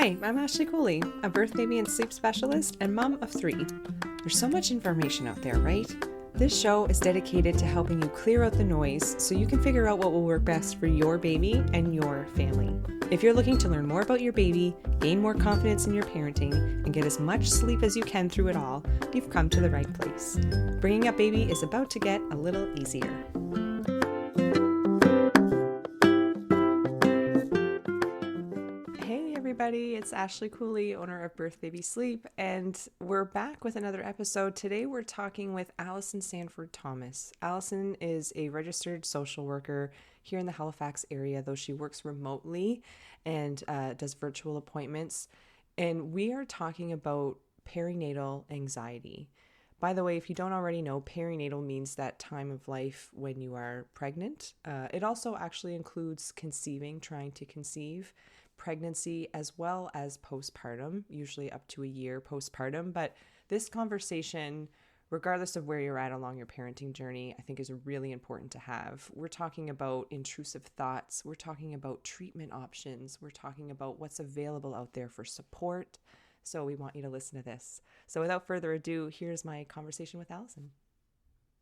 Hi, I'm Ashley Cooley, a birth, baby, and sleep specialist and mom of 3. There's so much information out there, right? This show is dedicated to helping you clear out the noise so you can figure out what will work best for your baby and your family. If you're looking to learn more about your baby, gain more confidence in your parenting, and get as much sleep as you can through it all, you've come to the right place. Bringing up baby is about to get a little easier. Hey everybody, it's Ashley Cooley, owner of Birth Baby Sleep, and we're back with another episode. Today we're talking with Alison Sanford Thomas. Alison is a registered social worker here in the Halifax area, though she works remotely and does virtual appointments. And we are talking about perinatal anxiety. By the way, if you don't already know, perinatal means that time of life when you are pregnant. It also actually includes conceiving, trying to conceive, pregnancy, as well as postpartum, usually up to a year postpartum. But this conversation, regardless of where you're at along your parenting journey, I think is really important to have. We're talking about intrusive thoughts. We're talking about treatment options. We're talking about what's available out there for support. So we want you to listen to this. So without further ado, here's my conversation with Alison.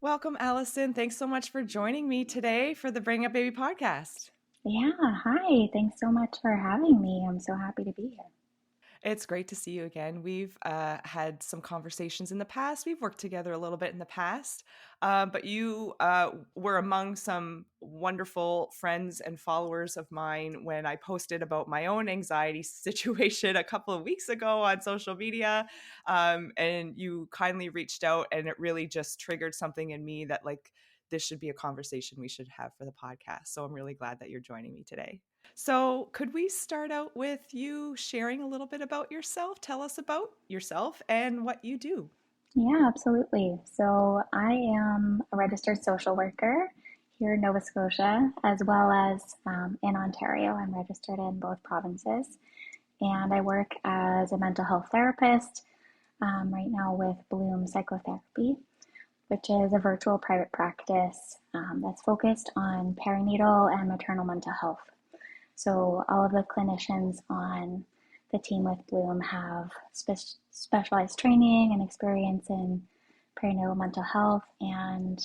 Welcome, Alison. Thanks so much for joining me today for the Bring Up Baby podcast. Yeah, hi. Thanks so much for having me. I'm so happy to be here. It's great to see you again. We've had some conversations in the past. We've worked together a little bit in the past, but you were among some wonderful friends and followers of mine when I posted about my own anxiety situation a couple of weeks ago on social media, and you kindly reached out, and it really just triggered something in me that this should be a conversation we should have for the podcast. So I'm really glad that you're joining me today. So could we start out with you sharing a little bit about yourself? Tell us about yourself and what you do. Yeah, absolutely. So I am a registered social worker here in Nova Scotia, as well as in Ontario. I'm registered in both provinces. And I work as a mental health therapist right now with Bloom Psychotherapy, which is a virtual private practice that's focused on perinatal and maternal mental health. So all of the clinicians on the team with Bloom have specialized training and experience in perinatal mental health and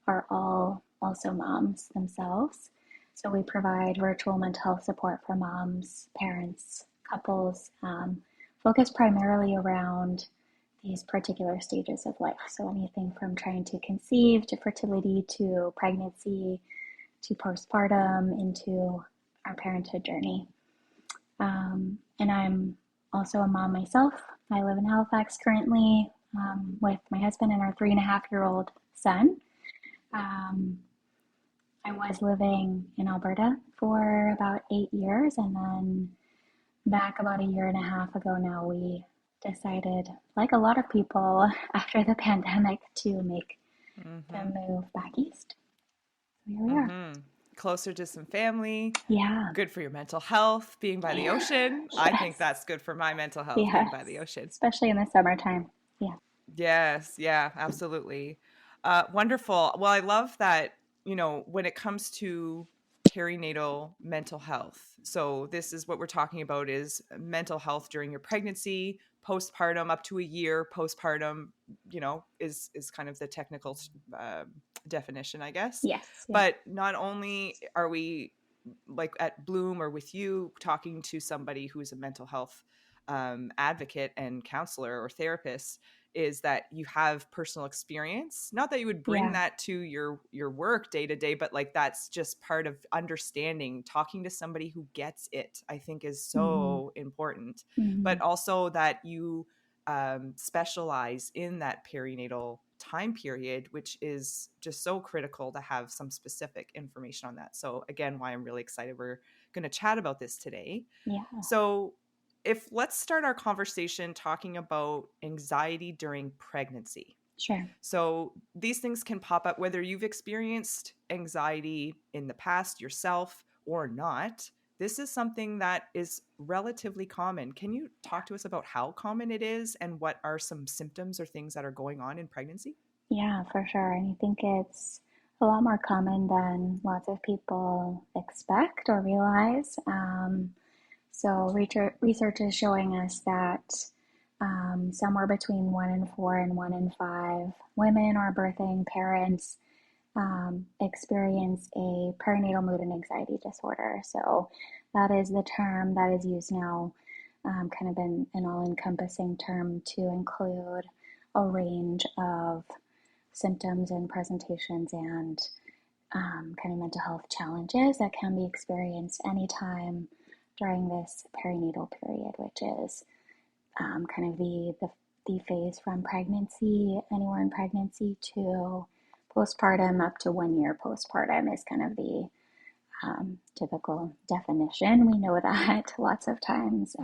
are all also moms themselves. So we provide virtual mental health support for moms, parents, couples, focused primarily around these particular stages of life. So anything from trying to conceive to fertility to pregnancy to postpartum into our parenthood journey. And I'm also a mom myself. I live in Halifax currently with my husband and our 3.5-year-old son. I was living in Alberta for about 8 years, and then back about 1.5 years ago now, we decided, like a lot of people after the pandemic, to make the move back east. So here we are. Closer to some family. Yeah. Good for your mental health, being by the ocean. Yes. I think that's good for my mental health, being by the ocean. Especially in the summertime. Yeah. Yes. Yeah, absolutely. Wonderful. Well, I love that, when it comes to perinatal mental health. So this is what we're talking about is mental health during your pregnancy, postpartum, up to a year postpartum, is kind of the technical definition, I guess. Yes. Yeah. But not only are we like at Bloom or with you talking to somebody who's a mental health advocate and counselor or therapist, is that you have personal experience, not that you would bring that to your work day to day, but that's just part of understanding, talking to somebody who gets it, I think is so important. But also that you specialize in that perinatal time period, which is just so critical to have some specific information on that. So again, why I'm really excited we're going to chat about this today. Yeah. So let's start our conversation talking about anxiety during pregnancy. Sure. So these things can pop up whether you've experienced anxiety in the past yourself or not. This is something that is relatively common. Can you talk to us about how common it is and what are some symptoms or things that are going on in pregnancy? Yeah, for sure. And I think it's a lot more common than lots of people expect or realize. So research is showing us that somewhere between 1 in 4 and 1 in 5 women or birthing parents experience a perinatal mood and anxiety disorder. So that is the term that is used now, kind of an all-encompassing term to include a range of symptoms and presentations and kind of mental health challenges that can be experienced anytime during this perinatal period, which is kind of the phase from pregnancy, anywhere in pregnancy, to postpartum up to 1 year postpartum is kind of the typical definition. We know that lots of times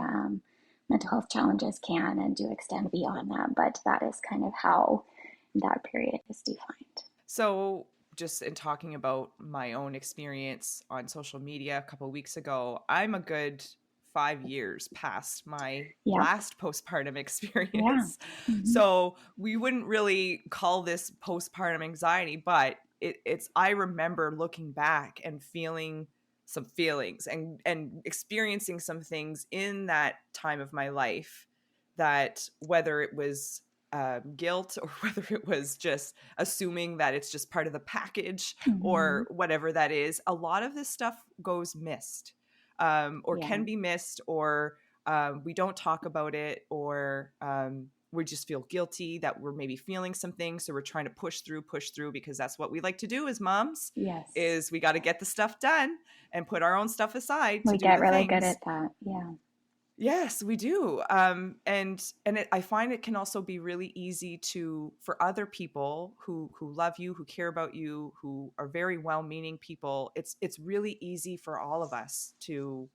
mental health challenges can and do extend beyond that, but that is kind of how that period is defined. So, just in talking about my own experience on social media a couple of weeks ago, I'm a good 5 years past my Yeah. last postpartum Yeah. experience. Mm-hmm. So we wouldn't really call this postpartum anxiety, but I remember looking back and feeling some feelings and experiencing some things in that time of my life, that whether it was guilt or whether it was just assuming that it's just part of the package Mm-hmm. or whatever that is, a lot of this stuff goes missed, or Yeah. can be missed, or we don't talk about it, or we just feel guilty that we're maybe feeling some things. So we're trying to push through because that's what we like to do as moms, Yes. is we got to get the stuff done and put our own stuff aside to We do get the really good things. at that. Yeah. Yes, we do. I find it can also be really easy for other people who love you, who care about you, who are very well-meaning people. It's really easy for all of us to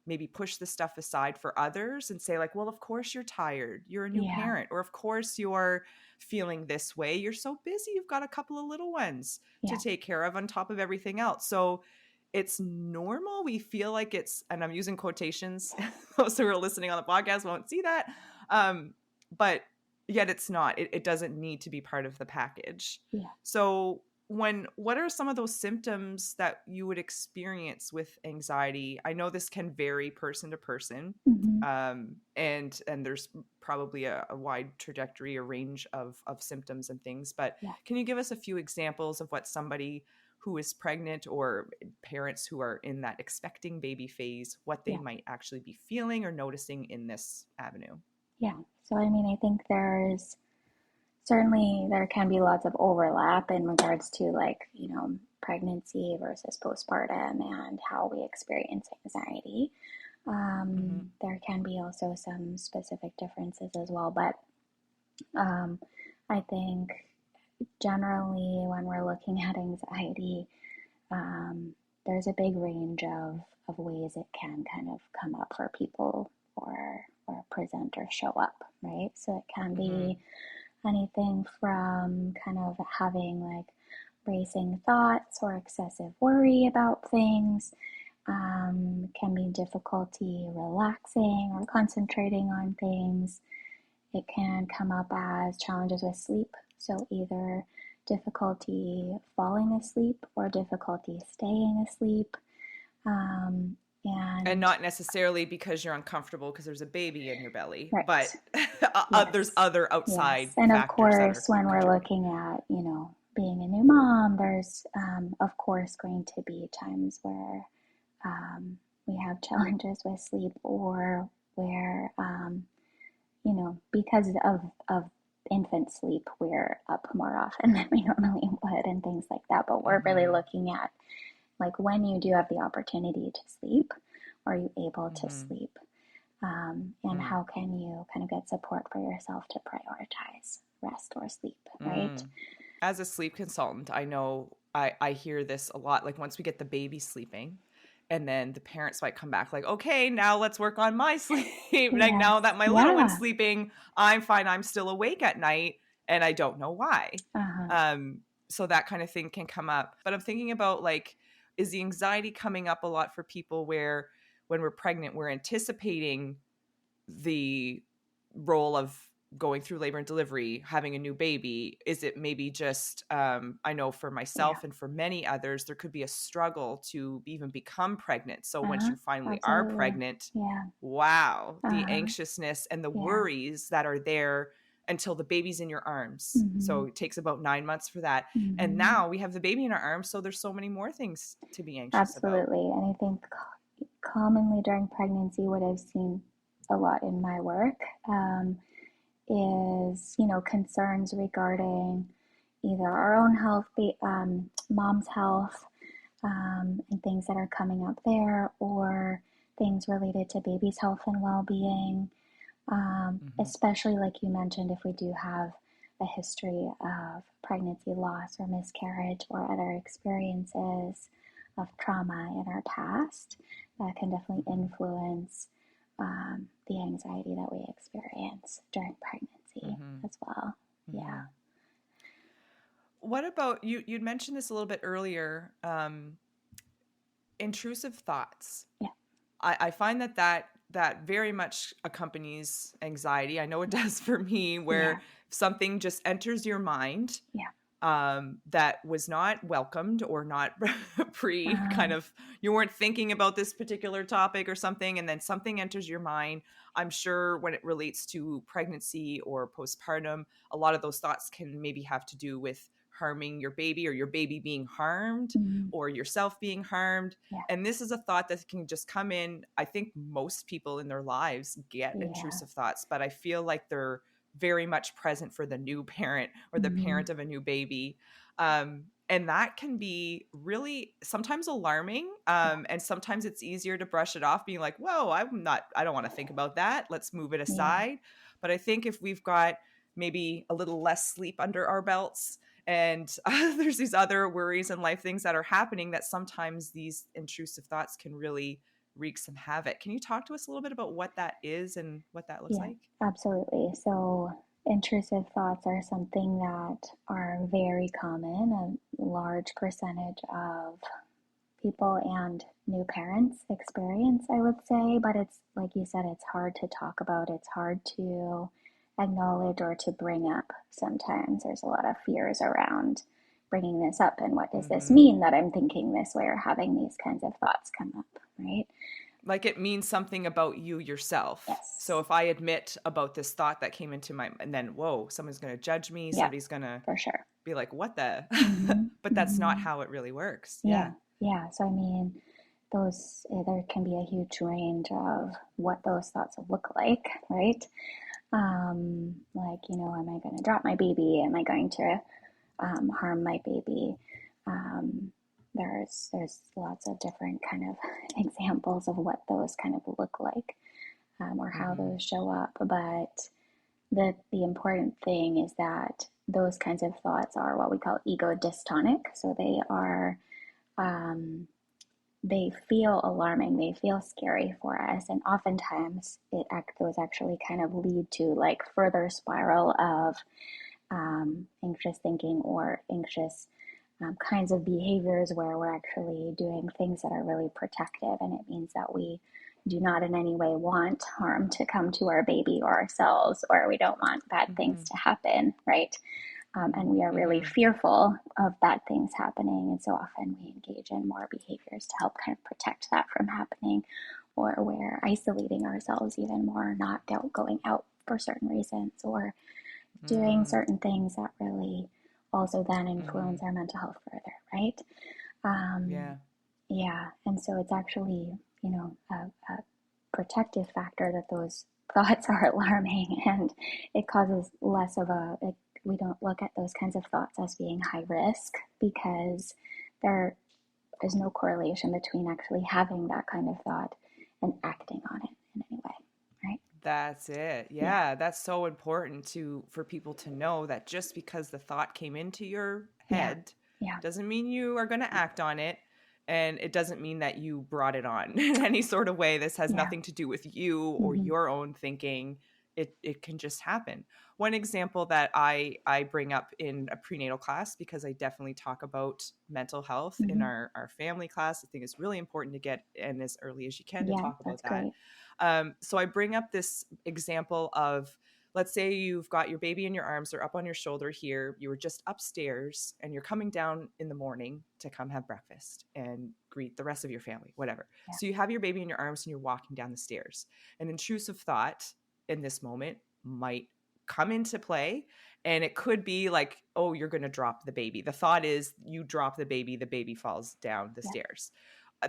maybe push the stuff aside for others and say like, well, of course you're tired. You're a new Yeah. parent, or of course you're feeling this way. You're so busy. You've got a couple of little ones to Yeah. take care of on top of everything else. So it's normal. We feel like it's, and I'm using quotations. Those who are listening on the podcast won't see that. But yet it's not. It doesn't need to be part of the package. Yeah. So what are some of those symptoms that you would experience with anxiety? I know this can vary person to person. Mm-hmm. And there's probably a wide trajectory, a range of symptoms and things. But Yeah. can you give us a few examples of what somebody who is pregnant, or parents who are in that expecting baby phase, what they Yeah. might actually be feeling or noticing in this avenue? Yeah. So, I mean, I think there can be lots of overlap in regards to, like, pregnancy versus postpartum and how we experience anxiety. Mm-hmm. There can be also some specific differences as well, but um, I think generally when we're looking at anxiety, um, there's a big range of ways it can kind of come up for people, or present or show up, right? So it can Mm-hmm. be anything from kind of having like racing thoughts or excessive worry about things. Can be difficulty relaxing or concentrating on things. It can come up as challenges with sleep. So either difficulty falling asleep or difficulty staying asleep. Um, And and not necessarily because you're uncomfortable because there's a baby in your belly, but right. there's Yes. other Yes. outside And of factors that are course, when we're contributing. looking at, being a new mom, there's, of course, going to be times where we have challenges with sleep, or where, because of infant sleep, we're up more often than we normally would and things like that. But we're really Mm-hmm. looking at, like, when you do have the opportunity to sleep, are you able to Mm-hmm. sleep? And how can you kind of get support for yourself to prioritize rest or sleep, right? Mm. As a sleep consultant, I know I hear this a lot. Like once we get the baby sleeping, and then the parents might come back like, okay, now let's work on my sleep. Like now Yes. that my little one's Yeah. sleeping, I'm fine. I'm still awake at night and I don't know why. Uh-huh. So that kind of thing can come up. But I'm thinking about like, is the anxiety coming up a lot for people where when we're pregnant, we're anticipating the role of going through labor and delivery, having a new baby? Is it maybe just, I know for Yeah. myself and for many others, there could be a struggle to even become pregnant. So once Uh-huh. you finally are Absolutely. pregnant, Yeah. wow, the Uh-huh. anxiousness and the Yeah. worries that are there until the baby's in your arms. Mm-hmm. So it takes about 9 months for that. And Mm-hmm. now we have the baby in our arms. So there's so many more things to be anxious about. Absolutely. And I think commonly during pregnancy, what I've seen a lot in my work is, concerns regarding either our own health, mom's health, and things that are coming up there, or things related to baby's health and well-being. Mm-hmm. Especially like you mentioned, if we do have a history of pregnancy loss or miscarriage or other experiences of trauma in our past, that can definitely Mm-hmm. influence the anxiety that we experience during pregnancy Mm-hmm. as well. Mm-hmm. Yeah. What about you? You'd mentioned this a little bit earlier. Intrusive thoughts. Yeah. I find that very much accompanies anxiety. I know it does for me, Yeah. where something just enters your mind Yeah. that was not welcomed or not pre kind Um, of, you weren't thinking about this particular topic or something, and then something enters your mind. I'm sure when it relates to pregnancy or postpartum, a lot of those thoughts can maybe have to do with harming your baby, or your baby being harmed, mm, or yourself being harmed. yeah. And this is a thought that can just come in. I think most people in their lives get Yeah. intrusive thoughts, but I feel like they're very much present for the new parent or the Mm, parent of a new baby. And that can be really sometimes alarming. yeah. And sometimes it's easier to brush it off, being like, whoa, I don't want to think about that. Let's move it Yeah. aside. But I think if we've got maybe a little less sleep under our belts, and there's these other worries and life things that are happening, that sometimes these intrusive thoughts can really wreak some havoc. Can you talk to us a little bit about what that is and what that looks Yeah, like? absolutely. So, intrusive thoughts are something that are very common. A large percentage of people and new parents experience, I would say, but it's like you said, it's hard to talk about, it's hard to acknowledge or to bring up sometimes. There's a lot of fears around bringing this up, and what does this Mm-hmm. mean that I'm thinking this way or having these kinds of thoughts come up, right? Like it means something about you yourself. So Yes. if I admit about this thought that came into my, and then, whoa, someone's going to judge me. Yeah, Somebody's going to for sure. be like, what the? Mm-hmm. But that's not Mm-hmm. how it really works. Yeah, Yeah. yeah. So I mean, there can be a huge range of what those thoughts look like, right? Like, am I going to drop my baby? Am I going to harm my baby? Um, there's lots of different kind of examples of what those kind of look like, or how Mm-hmm. those show up. But the important thing is that those kinds of thoughts are what we call ego dystonic. So um, they feel alarming, they feel scary for us, and oftentimes those actually kind of lead to like further spiral of anxious thinking or anxious kinds of behaviors where we're actually doing things that are really protective, and it means that we do not in any way want harm to come to our baby or ourselves, or we don't want bad Mm-hmm. things to happen, right? And we are really Mm-hmm. fearful of bad things happening. And so often we engage in more behaviors to help kind of protect that from happening, or we're isolating ourselves even more, not going out for certain reasons, or doing Mm-hmm. certain things that really also then Mm-hmm. influence our mental health further, right? Um, Yeah. yeah. And so it's actually, a protective factor that those thoughts are alarming, and it causes less of we don't look at those kinds of thoughts as being high risk, because there is no correlation between actually having that kind of thought and acting on it in any way, right? That's it. Yeah, Yeah, that's so important for people to know that just because the thought came into your yeah, head yeah, doesn't mean you are going to act on it, and it doesn't mean that you brought it on in any sort of way. This has yeah. nothing to do with you or Mm-hmm. your own thinking. It can just happen. One example that I bring up in a prenatal class, because I definitely talk about mental health in Mm-hmm. our family class. I think it's really important to get in as early as you can to Yeah, talk that's about that. great. So I bring up this example of let's say you've got your baby in your arms or up on your shoulder here. You were just upstairs and you're coming down in the morning to come have breakfast and greet the rest of your family, whatever. Yeah. So you have your baby in your arms and you're walking down the stairs. An intrusive thought in this moment might come into play, and it could be like, oh, you're going to drop the baby. The thought is you drop the baby falls down the stairs.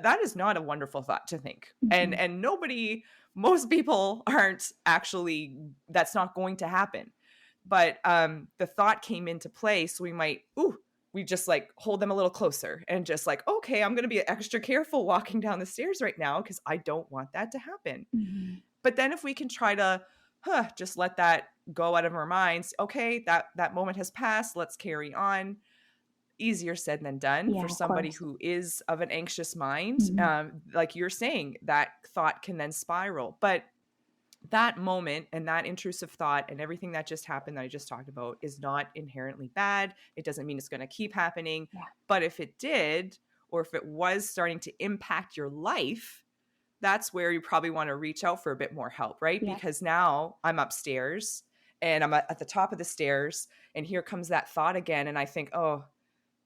That is not a wonderful thought to think. Mm-hmm. And most people aren't actually, that's not going to happen. But the thought came into play. So we just like hold them a little closer and just like, okay, I'm going to be extra careful walking down the stairs right now because I don't want that to happen. Mm-hmm. But then if we can try to just let that go out of our minds, okay, that moment has passed, let's carry on. Easier said than done for somebody who is of an anxious mind. Mm-hmm. Like you're saying, that thought can then spiral. But that moment and that intrusive thought and everything that just happened that I just talked about is not inherently bad. It doesn't mean it's going to keep happening. Yeah. But if it did, or if it was starting to impact your life, that's where you probably want to reach out for a bit more help, right? Yeah. Because now I'm upstairs and I'm at the top of the stairs and here comes that thought again. And I think, oh,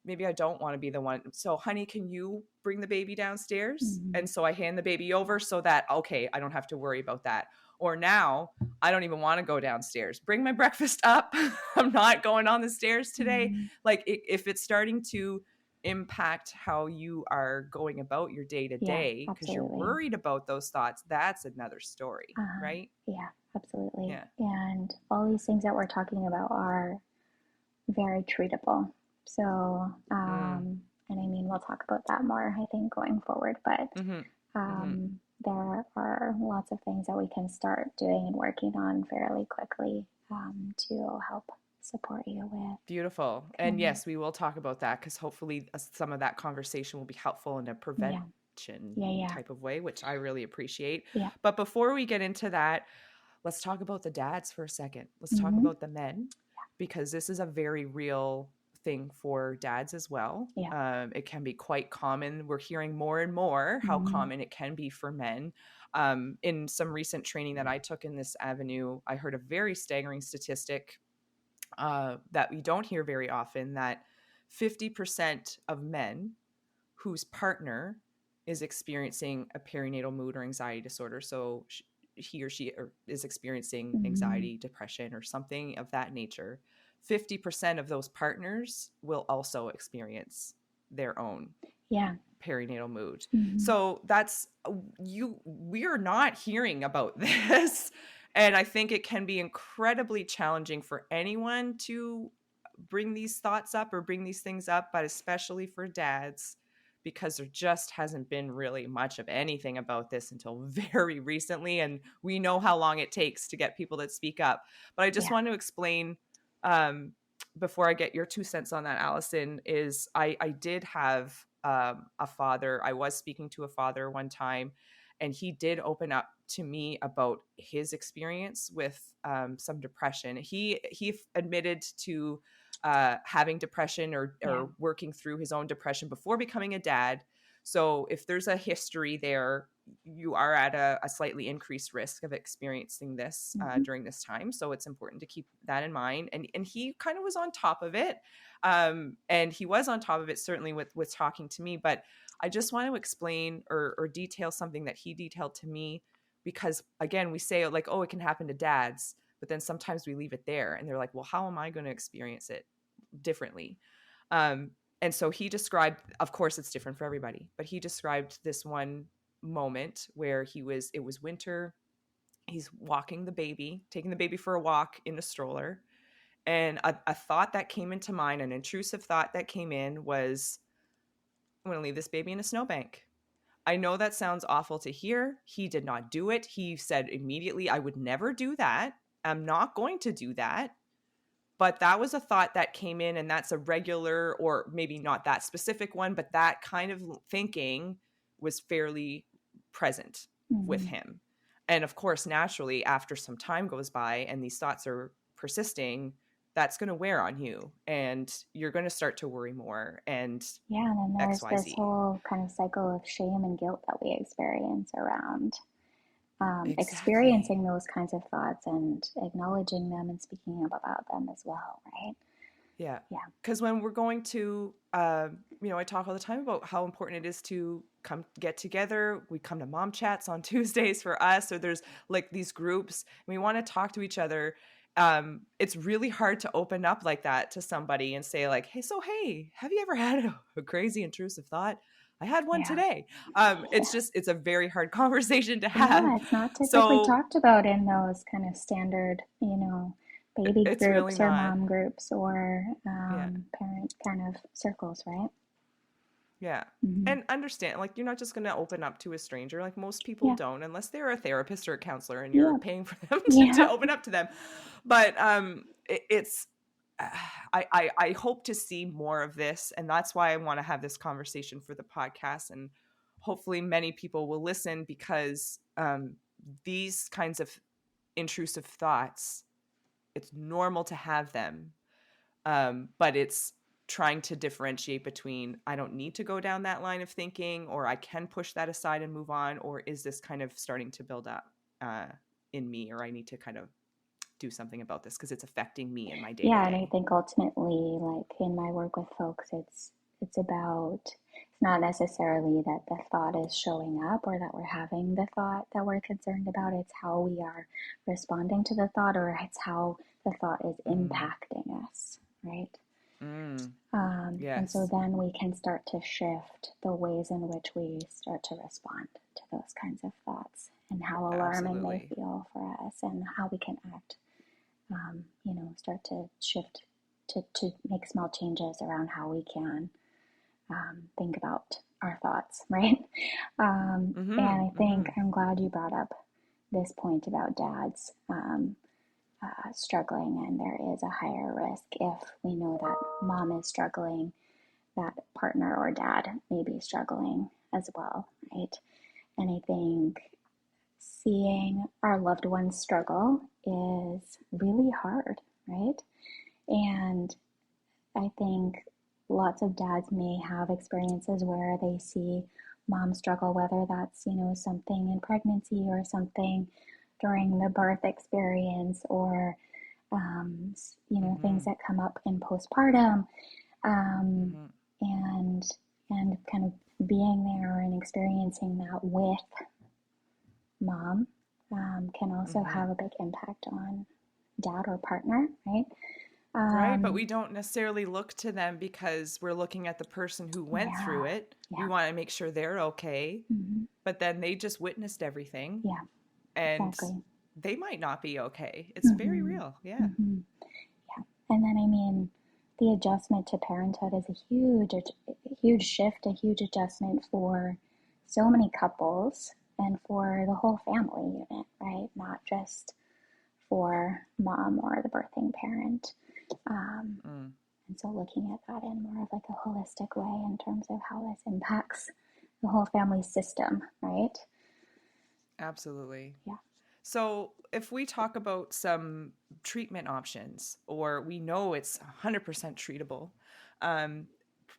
maybe I don't want to be the one. So, honey, can you bring the baby downstairs? Mm-hmm. And so I hand the baby over so that, okay, I don't have to worry about that. Or now I don't even want to go downstairs. Bring my breakfast up. I'm not going on the stairs today. Mm-hmm. Like if it's starting to impact how you are going about your day to day because you're worried about those thoughts, that's another story, right? Yeah, absolutely. Yeah. And all these things that we're talking about are very treatable. So, and I mean, we'll talk about that more, I think, going forward, but there are lots of things that we can start doing and working on fairly quickly to help support you with. Beautiful. And yes, we will talk about that because hopefully some of that conversation will be helpful in a prevention type of way, which I really appreciate. Yeah. But before we get into that, let's talk about the dads for a second. Let's talk about the men because this is a very real thing for dads as well. Yeah. It can be quite common. We're hearing more and more how common it can be for men. In some recent training that I took in this avenue, I heard a very staggering statistic that we don't hear very often, that 50% of men whose partner is experiencing a perinatal mood or anxiety disorder, so he or she is experiencing anxiety, depression, or something of that nature, 50% of those partners will also experience their own perinatal mood. So that's we are not hearing about this. And I think it can be incredibly challenging for anyone to bring these thoughts up or bring these things up, but especially for dads, because there just hasn't been really much of anything about this until very recently. And we know how long it takes to get people that speak up. But I just want to explain, before I get your 2 cents on that, Alison, is I did have a father. I was speaking to a father one time, and he did open up to me about his experience with some depression. He admitted to having depression or working through his own depression before becoming a dad. So if there's a history there, you are at a slightly increased risk of experiencing this during this time. So it's important to keep that in mind. And he kind of was on top of it. And he was on top of it, certainly with talking to me. But I just want to explain or detail something that he detailed to me, because again, we say like, oh, it can happen to dads, but then sometimes we leave it there and they're like, well, how am I going to experience it differently? And so he described, of course it's different for everybody, but he described this one moment where it was winter. He's walking the baby, taking the baby for a walk in a stroller. And a thought that came into mind, an intrusive thought that came in was, I'm going to leave this baby in a snowbank. I know that sounds awful to hear. He did not do it. He said immediately, I would never do that. I'm not going to do that. But that was a thought that came in, and that's a regular, or maybe not that specific one, but that kind of thinking was fairly present with him. And of course, naturally, after some time goes by and these thoughts are persisting, that's going to wear on you and you're going to start to worry more. And and then there's this whole kind of cycle of shame and guilt that we experience around Exactly. experiencing those kinds of thoughts and acknowledging them and speaking about them as well, right? Yeah. Yeah, Because when we're going to, I talk all the time about how important it is to come get together. We come to mom chats on Tuesdays for us, or there's like these groups. And we want to talk to each other. It's really hard to open up like that to somebody and say like, hey, have you ever had a crazy intrusive thought? I had one yeah, today. It's a very hard conversation to have. yeah. It's not typically So talked about in those kind of standard, baby it's really groups or not. mom groups or Yeah. parent kind of circles, right? Yeah. Mm-hmm. And understand, like, you're not just going to open up to a stranger. Like, most people Yeah, don't, unless they're a therapist or a counselor and you're yeah, paying for them to yeah, open up to them. But it's, I hope to see more of this. And that's why I want to have this conversation for the podcast. And hopefully, many people will listen because these kinds of intrusive thoughts, it's normal to have them, but it's trying to differentiate between I don't need to go down that line of thinking, or I can push that aside and move on, or is this kind of starting to build up uh, in me, or I need to kind of do something about this because it's affecting me in my day to yeah. And I day. think ultimately, like in my work with folks, it's about it's not necessarily that the thought is showing up or that we're having the thought that we're concerned about. It's how we are responding to the thought, or it's how the thought is Mm, impacting us, right? mm, And so yes, then we can start to shift the ways in which we start to respond to those kinds of thoughts and how alarming they absolutely. feel for us and how we can act, start to shift to make small changes around how we can think about our thoughts, right? And I think Mm-hmm. I'm glad you brought up this point about dads struggling, and there is a higher risk if we know that mom is struggling, that partner or dad may be struggling as well, right? And I think seeing our loved ones struggle is really hard, right? And I think lots of dads may have experiences where they see mom struggle, whether that's, something in pregnancy or something during the birth experience or, things Mm-hmm. that come up in postpartum. Um, Mm-hmm. and, and kind of being there and experiencing that with mom can also Mm-hmm. have a big impact on dad or partner, right? Right, but Um, we don't necessarily look to them because we're looking at the person who went yeah, through it. We yeah. want to make sure they're okay, Mm-hmm. but then they just witnessed everything Yeah, and exactly. they might not be okay. It's very Mm-hmm. real. Yeah. Mm-hmm. Yeah. And then, I mean, the adjustment to parenthood is a huge shift, a huge adjustment for so many couples and for the whole family unit, right? Not just for mom or the birthing parent. Um, Mm, and so looking at that in more of like a holistic way in terms of how this impacts the whole family system, right? absolutely. Yeah. So, if we talk about some treatment options, or we know it's 100% treatable, um,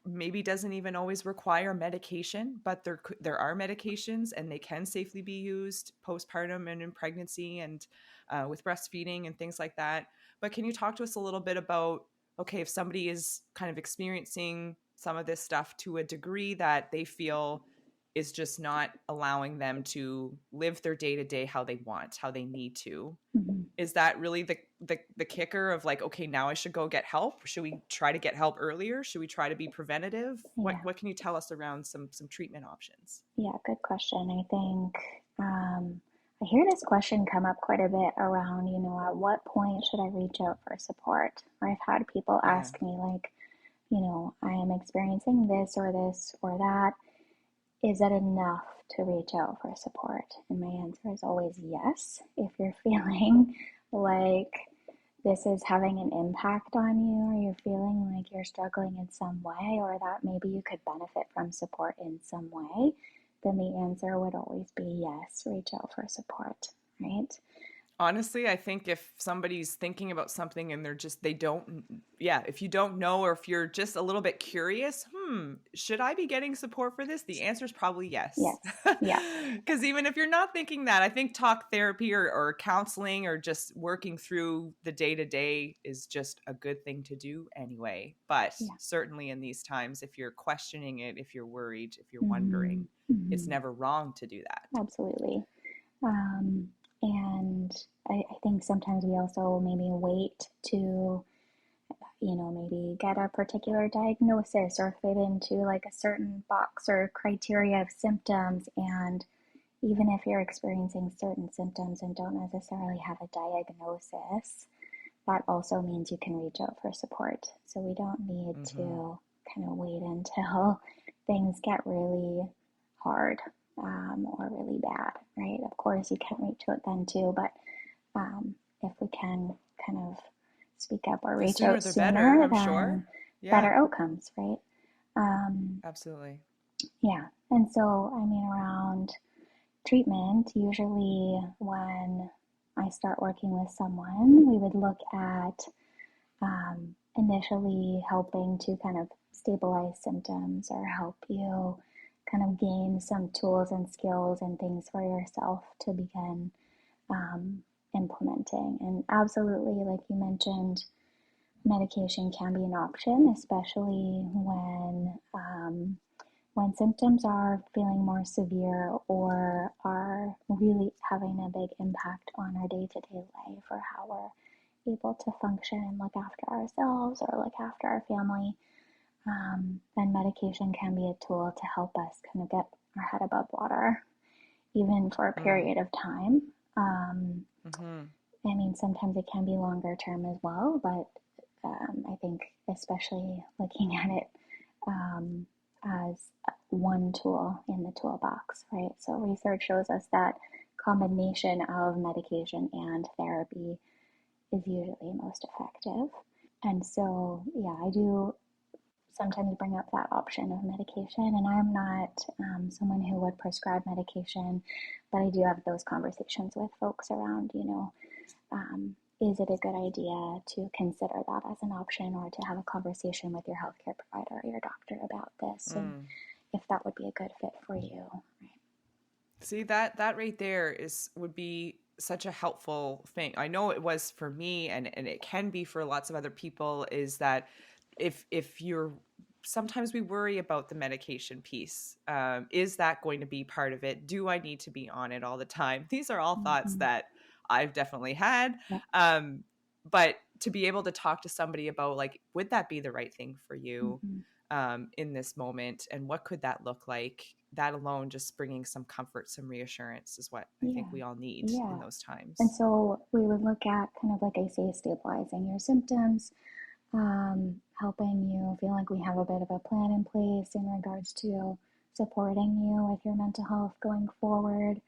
maybe doesn't even always require medication, but there are medications and they can safely be used postpartum and in pregnancy and with breastfeeding and things like that. But can you talk to us a little bit about, okay, if somebody is kind of experiencing some of this stuff to a degree that they feel is just not allowing them to live their day to day how they want, how they need to. Mm-hmm. Is that really the kicker of like, okay, now I should go get help? Should we try to get help earlier? Should we try to be preventative? What Yeah. what can you tell us around some treatment options? Yeah, good question. I think I hear this question come up quite a bit around, at what point should I reach out for support? Or I've had people Yeah. ask me, like, I am experiencing this or that. Is it enough to reach out for support? And my answer is always yes. If you're feeling like this is having an impact on you, or you're feeling like you're struggling in some way, or that maybe you could benefit from support in some way, then the answer would always be yes, reach out for support, right? Honestly, I think if somebody's thinking about something and they don't, yeah, if you don't know, or if you're just a little bit curious, should I be getting support for this? The answer is probably yes. Yes. Yeah. Because even if you're not thinking that, I think talk therapy or counseling or just working through the day to day is just a good thing to do anyway. But Yeah. certainly in these times, if you're questioning it, if you're worried, if you're Mm-hmm. wondering, it's Mm-hmm. never wrong to do that. Absolutely. Um, and I think sometimes we also maybe wait to, maybe get a particular diagnosis or fit into like a certain box or criteria of symptoms. And even if you're experiencing certain symptoms and don't necessarily have a diagnosis, that also means you can reach out for support. So we don't need Mm-hmm. to kind of wait until things get really hard, or really bad, right? Of course, you can reach out then too, but if we can kind of speak up or The reach sooner out the better, sooner, I'm sure. then Yeah, better outcomes, right? Um, absolutely. yeah. And so, I mean, around treatment, usually when I start working with someone, we would look at initially helping to kind of stabilize symptoms or help you kind of gain some tools and skills and things for yourself to begin um, implementing. And absolutely, like you mentioned, medication can be an option, especially when symptoms are feeling more severe or are really having a big impact on our day-to-day life or how we're able to function and look after ourselves or look after our family, then medication can be a tool to help us kind of get our head above water, even for a Mm. period of time. Um, Mm-hmm. I mean, sometimes it can be longer term as well, but I think especially looking at it um, as one tool in the toolbox, right? So research shows us that combination of medication and therapy is usually most effective. And so, yeah, I do sometimes bring up that option of medication, and I'm not someone who would prescribe medication, but I do have those conversations with folks around, is it a good idea to consider that as an option or to have a conversation with your healthcare provider or your doctor about this and Mm. if that would be a good fit for you, right? See, that right there is would be such a helpful thing. I know it was for me, and it can be for lots of other people, is that if you're sometimes we worry about the medication piece. Is that going to be part of it? Do I need to be on it all the time? These are all thoughts Mm-hmm. that I've definitely had. Yeah. Um, but to be able to talk to somebody about, like, would that be the right thing for you Mm-hmm. in this moment, and what could that look like? That alone, just bringing some comfort, some reassurance, is what I think Yeah. we all need in Yeah. those And times. so we would look at kind of like I say, stabilizing your symptoms, helping you feel like we have a bit of a plan in place in regards to supporting you with your mental health going forward.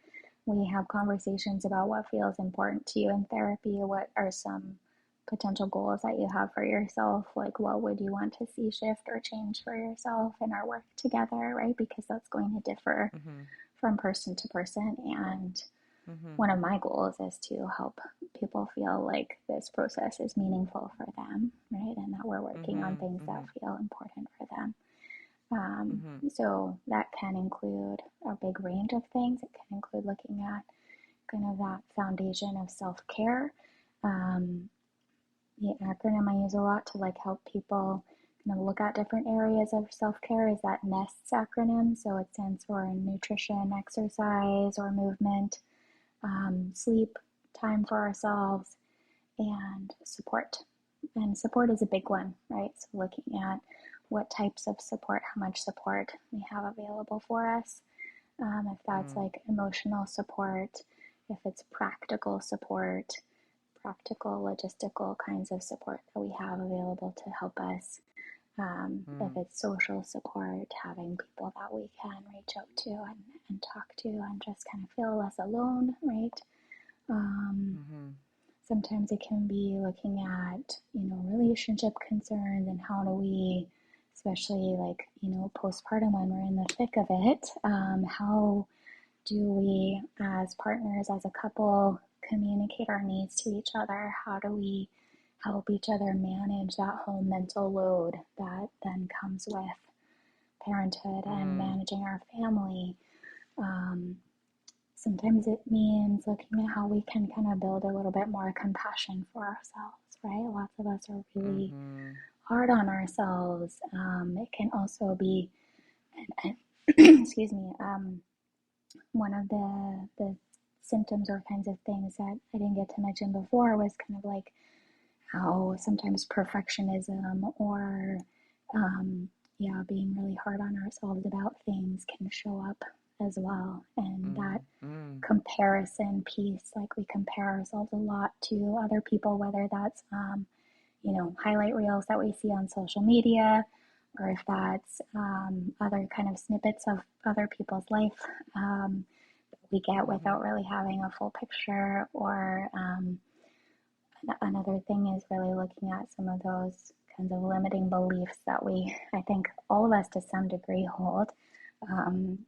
We have conversations about what feels important to you in therapy. What are some potential goals that you have for yourself? Like, what would you want to see shift or change for yourself in our work together, right? Because that's going to differ Mm-hmm. from person to person. And Mm-hmm. one of my goals is to help people feel like this process is meaningful for them, right? And that we're working on Mm-hmm. things that Mm-hmm. feel important for them. Um, Mm-hmm. so that can include a big range of things. It can include looking at kind of that foundation of self care. Um, the acronym I use a lot to like help people kind of look at different areas of self care is that NESTS acronym. So it stands for nutrition, exercise, or movement, sleep, time for ourselves, and support. And support is a big one, right? So looking at what types of support, how much support we have available for us. If that's Mm. like emotional support, if it's practical support, practical logistical kinds of support that we have available to help us. If Mm. it's social support, having people that we can reach out to and talk to and just kind of feel less alone, right? Um, Mm-hmm. Sometimes it can be looking at, relationship concerns and how do we, especially like, postpartum when we're in the thick of it, how do we as partners, as a couple, communicate our needs to each other? How do we help each other manage that whole mental load that then comes with parenthood and managing our family? Sometimes it means looking at how we can kind of build a little bit more compassion for ourselves, right? Lots of us are really hard on ourselves. It can also be, excuse me, one of the symptoms or kinds of things that I didn't get to mention before was kind of like how sometimes perfectionism or being really hard on ourselves about things can show up as well. And that comparison piece, like we compare ourselves a lot to other people, whether that's highlight reels that we see on social media, or if that's other kind of snippets of other people's life we get without really having a full picture. Or another thing is really looking at some of those kinds of limiting beliefs that I think all of us to some degree hold. And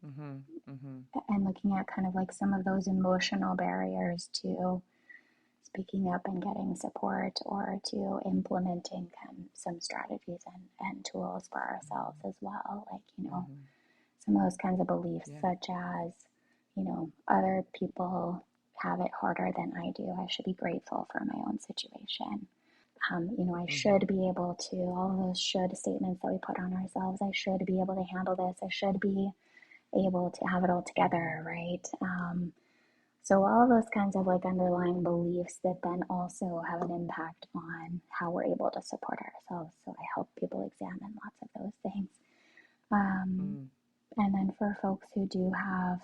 looking at kind of like some of those emotional barriers to speaking up and getting support, or to implementing some strategies and tools for ourselves as well. Like, some of those kinds of beliefs, such as, other people have it harder than I do. I should be grateful for my own situation. I should be able to, all of those should statements that we put on ourselves. I should be able to handle this. I should be able to have it all together, right? So all of those kinds of like underlying beliefs that then also have an impact on how we're able to support ourselves. So I help people examine lots of those things. And then for folks who do have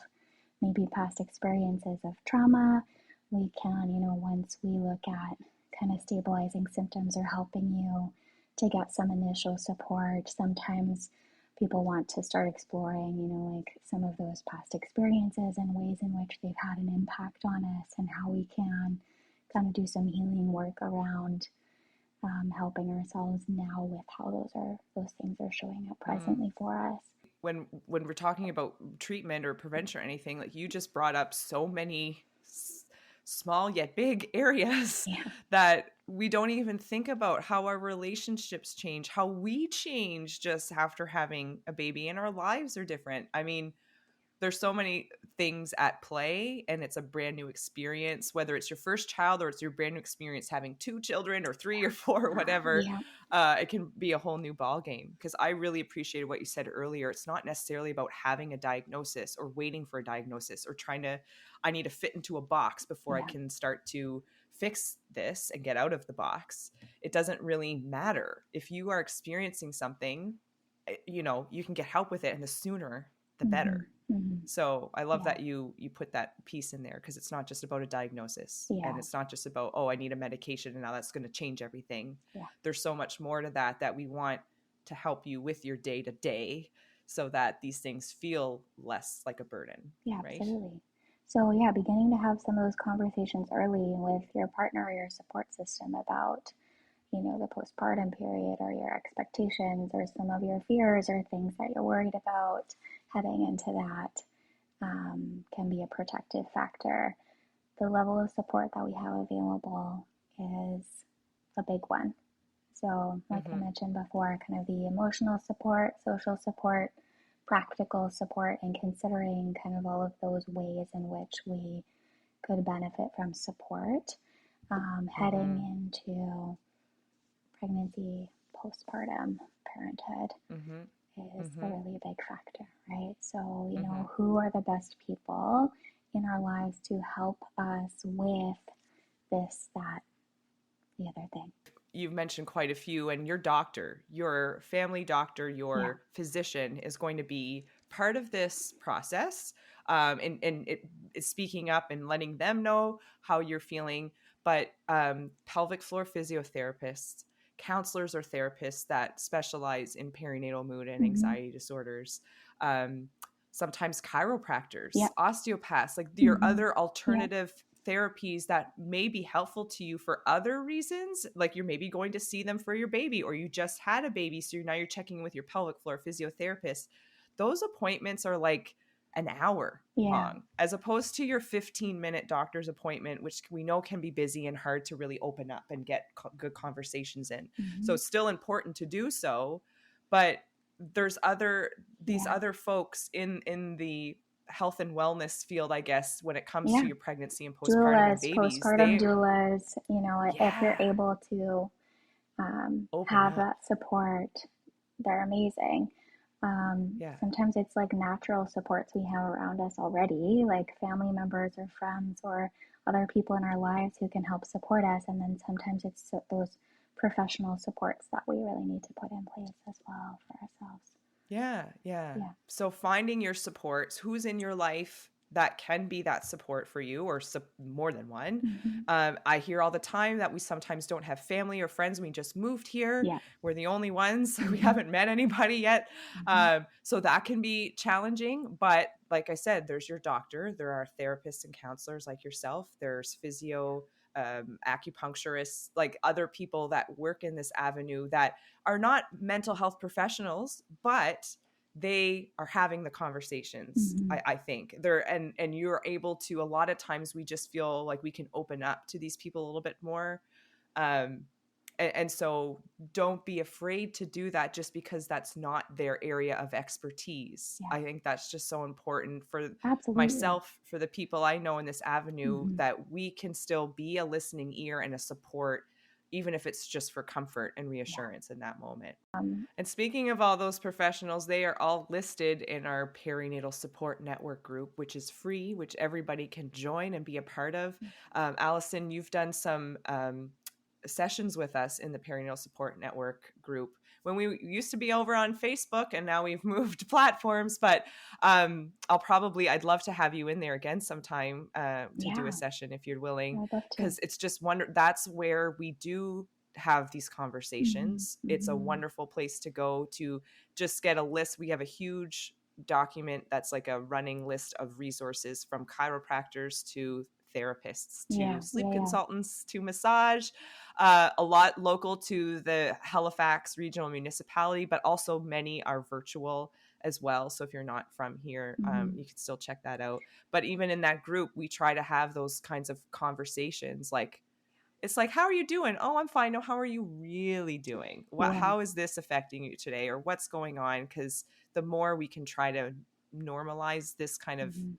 maybe past experiences of trauma, we can, once we look at kind of stabilizing symptoms or helping you to get some initial support, sometimes people want to start exploring, like some of those past experiences and ways in which they've had an impact on us, and how we can kind of do some healing work around helping ourselves now with how those things are showing up presently for us. When we're talking about treatment or prevention or anything, like you just brought up so many small yet big areas that we don't even think about, how our relationships change, how we change just after having a baby, and our lives are different. I mean, there's so many things at play, and it's a brand new experience, whether it's your first child or it's your brand new experience having 2 children or 3 or 4 or whatever. It can be a whole new ball game. Because I really appreciated what you said earlier. It's not necessarily about having a diagnosis or waiting for a diagnosis or I need to fit into a box before I can start to fix this and get out of the box. It doesn't really matter. If you are experiencing something, you can get help with it, and the sooner the better. So I love that you put that piece in there, because it's not just about a diagnosis, and it's not just about, I need a medication and now that's going to change everything. There's so much more to that we want to help you with your day to day, so that these things feel less like a burden. Right? Absolutely. So beginning to have some of those conversations early with your partner or your support system about the postpartum period, or your expectations, or some of your fears, or things that you're worried about heading into that, can be a protective factor. The level of support that we have available is a big one. So like I mentioned before, kind of the emotional support, social support, practical support, and considering kind of all of those ways in which we could benefit from support heading into pregnancy, postpartum, parenthood is a really big factor, right? So, who are the best people in our lives to help us with this, that, the other thing? You've mentioned quite a few, and your doctor, your family doctor, your physician is going to be part of this process, and it's speaking up and letting them know how you're feeling. But pelvic floor physiotherapists, counselors or therapists that specialize in perinatal mood and anxiety disorders, sometimes chiropractors, osteopaths, like your other alternative therapies that may be helpful to you for other reasons, like you're maybe going to see them for your baby, or you just had a baby, so now you're checking with your pelvic floor physiotherapist. Those appointments are like an hour Yeah. long, as opposed to your 15-minute doctor's appointment, which we know can be busy and hard to really open up and get good conversations in. So Mm-hmm. it's still important to do so, but there's these Yeah. other folks in the health and wellness field, I guess, when it comes to Yeah. your pregnancy and postpartum and Doulas, babies, postpartum they, doulas, you know, if you're yeah, able to open have up. that support, they're amazing. Yeah. Sometimes it's like natural supports we have around us already, like family members or friends or other people in our lives who can help support us. And then sometimes it's those professional supports that we really need to put in place as well for ourselves. Yeah, yeah. Yeah. So finding your supports, who's in your life that can be that support for you, or more than one. Mm-hmm. I hear all the time that we sometimes don't have family or friends. We just moved here. Yeah. We're the only ones. We Mm-hmm. haven't met anybody yet. Mm-hmm. So that can be challenging. But like I said, there's your doctor. There are therapists and counselors like yourself. There's physio, acupuncturists, like other people that work in this avenue that are not mental health professionals, but they are having the conversations. Mm-hmm. I think they're, and you're able to, a lot of times we just feel like we can open up to these people a little bit more. And so don't be afraid to do that just because that's not their area of expertise. Yeah. I think that's just so important for Absolutely. myself, for the people I know in this avenue, Mm-hmm. that we can still be a listening ear and a support, even if it's just for comfort and reassurance in that moment. And speaking of all those professionals, they are all listed in our perinatal support network group, which is free, which everybody can join and be a part of. Alison, you've done some sessions with us in the perinatal support network group when we used to be over on Facebook, and now we've moved platforms. But I'd love to have you in there again sometime to do a Yeah. session if you're willing, I'd love to. because it's just that's where we do have these Mm-hmm. conversations. It's a Mm-hmm. wonderful place to go to just get a list. We have a huge document that's like a running list of resources, from chiropractors to therapists to Yeah. sleep Yeah. Yeah. consultants to massage, a lot local to the Halifax regional municipality, but also many are virtual as well. So if you're not from here, Mm-hmm. you can still check that out. But even in that group, we try to have those kinds of conversations. Like, it's like, how are you doing? Oh, I'm fine. No, how are you really doing? Yeah. How is this affecting you today? Or what's going on? Because the more we can try to normalize this kind of Mm-hmm.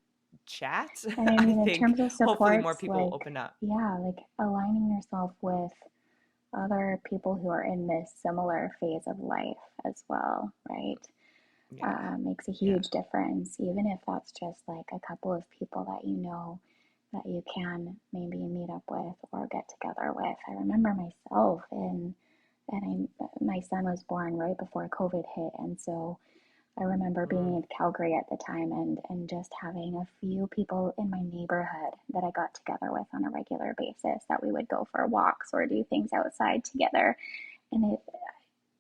chat, And I I mean, in think terms of hopefully more supports, people will like, open up. yeah, like aligning yourself with other people who are in this similar phase of life as well, right? Yeah. Makes a Yeah. huge difference, even if that's just like a couple of people that you know that you can maybe meet up with or get together with. I remember myself my son was born right before COVID hit, and so I remember being Mm. in Calgary at the time and just having a few people in my neighborhood that I got together with on a regular basis, that we would go for walks or do things outside together. And it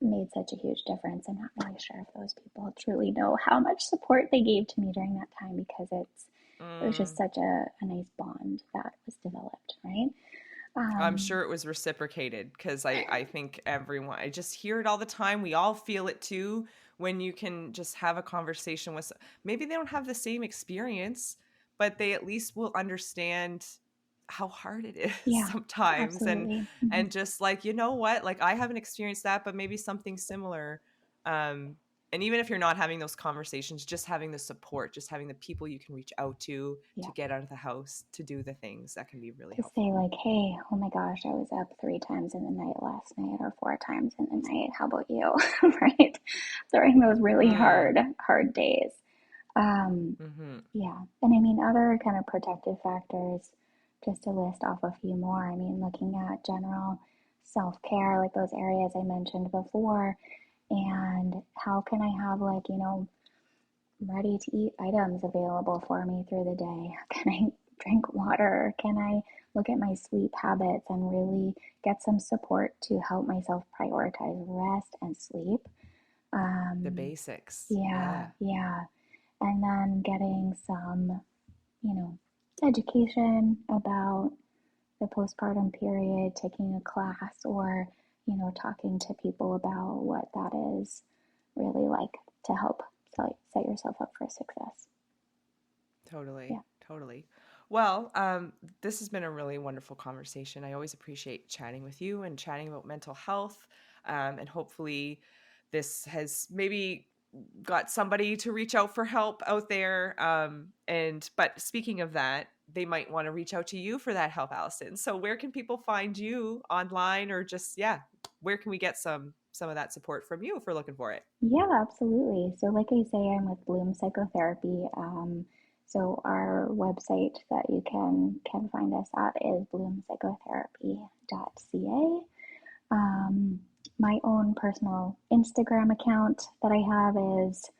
made such a huge difference. I'm not really sure if those people truly know how much support they gave to me during that time, because it was just Mm. such a nice bond that was developed, right? I'm Um, sure it was reciprocated, because I think everyone, I just hear it all the time. We all feel it too, when you can just have a conversation with, maybe they don't have the same experience, but they at least will understand how hard it is yeah, sometimes. absolutely. Mm-hmm. And just like, you know what, like, I haven't experienced that, but maybe something similar. And even if you're not having those conversations, just having the support, just having the people you can reach out Yeah. to get out of the house, to do the things, that can be really To say helpful. like, hey, oh my gosh, I was up 3 times in the night last night or 4 times in the night. How about you? Right? During those really Mm. hard days. Um, Mm-hmm. yeah. And I mean, other kind of protective factors, just to list off a few more. I mean, looking at general self-care, like those areas I mentioned before, and how can I have, like, ready to eat items available for me through the day? Can I drink water? Can I look at my sleep habits and really get some support to help myself prioritize rest and sleep? The Um, basics. yeah, Yeah. yeah. And then getting some, you know, education about the postpartum period, taking a class or, talking to people about what that is really like to help set yourself up for success. Totally. Yeah. Totally. Well, this has been a really wonderful conversation. I always appreciate chatting with you and chatting about mental health. And hopefully this has maybe got somebody to reach out for help out there. But speaking of that, they might want to reach out to you for that help, Alison. So where can people find you online, or just, yeah, where can we get some of that support from you if we're looking for it? Yeah, absolutely. So, like I say, I'm with Bloom Psychotherapy. So our website that you can find us at is bloompsychotherapy.ca. Um, my own personal Instagram account that I have is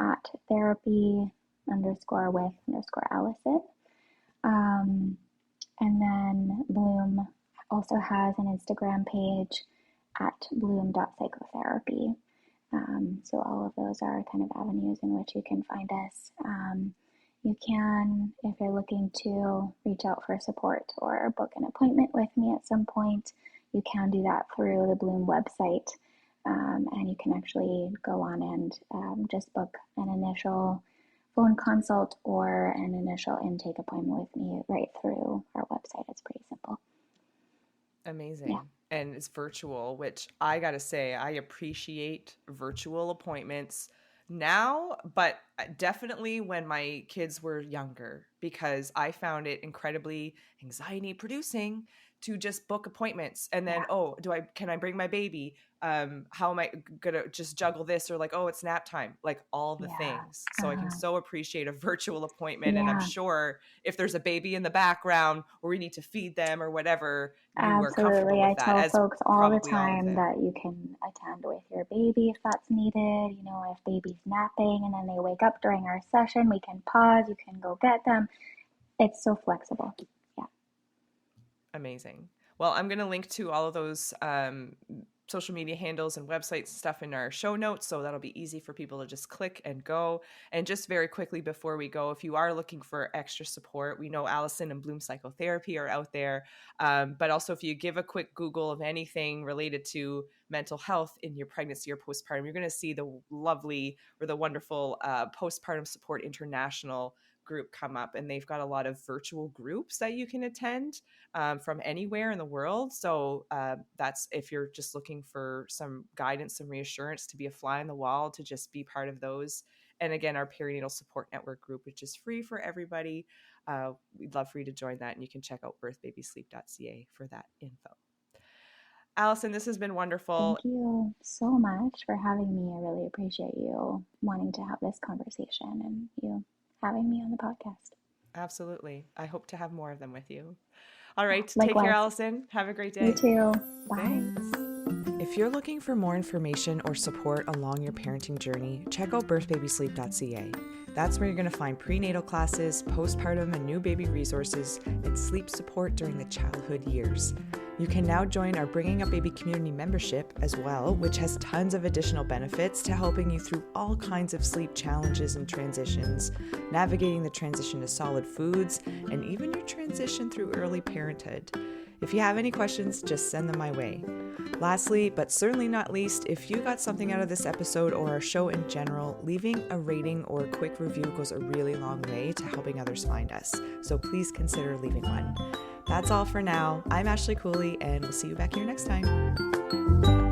at therapy underscore with underscore Alison. Um, and then Bloom also has an Instagram page at bloom.psychotherapy. So all of those are kind of avenues in which you can find us. You can, if you're looking to reach out for support or book an appointment with me at some point, you can do that through the Bloom website. And you can actually go on and just book an initial phone consult or an initial intake appointment with me right through our website. It's pretty simple. Amazing. Yeah. And it's virtual, which I got to say, I appreciate virtual appointments now, but definitely when my kids were younger, because I found it incredibly anxiety producing to just book appointments and then, Yeah. oh, can I bring my baby? How am I gonna just juggle this, or like, oh, it's nap time, like all the Yeah. things. So I can so appreciate a virtual appointment. And I'm Yeah. sure if there's a baby in the background or we need to feed them or whatever, you are comfortable Absolutely. with I that, tell as folks all the probably all of time them. that you can attend with your baby if that's needed. If baby's napping and then they wake up during our session, we can pause, you can go get them. It's so flexible. Yeah. Amazing. Well, I'm going to link to all of those social media handles and websites and stuff in our show notes. So that'll be easy for people to just click and go. And just very quickly before we go, if you are looking for extra support, we know Alison and Bloom Psychotherapy are out there. But also if you give a quick Google of anything related to mental health in your pregnancy or postpartum, you're going to see the lovely or the wonderful Postpartum Support International group come up, and they've got a lot of virtual groups that you can attend from anywhere in the world. So that's if you're just looking for some guidance, some reassurance, to be a fly on the wall, to just be part of those. And again, our Perinatal Support Network group, which is free for everybody. We'd love for you to join that, and you can check out birthbabysleep.ca for that info. Alison, this has been wonderful. Thank you so much for having me. I really appreciate you wanting to have this conversation and you having me on the podcast. Absolutely. I hope to have more of them with you. All right. Yeah, Take care, likewise. Alison. Have a great day. You too. Bye. Thanks. If you're looking for more information or support along your parenting journey, check out birthbabysleep.ca. That's where you're going to find prenatal classes, postpartum and new baby resources, and sleep support during the childhood years. You can now join our Bringing Up Baby community membership as well, which has tons of additional benefits to helping you through all kinds of sleep challenges and transitions, navigating the transition to solid foods, and even your transition through early parenthood. If you have any questions, just send them my way. Lastly, but certainly not least, if you got something out of this episode or our show in general, leaving a rating or a quick review goes a really long way to helping others find us. So please consider leaving one. That's all for now. I'm Ashley Cooley, and we'll see you back here next time.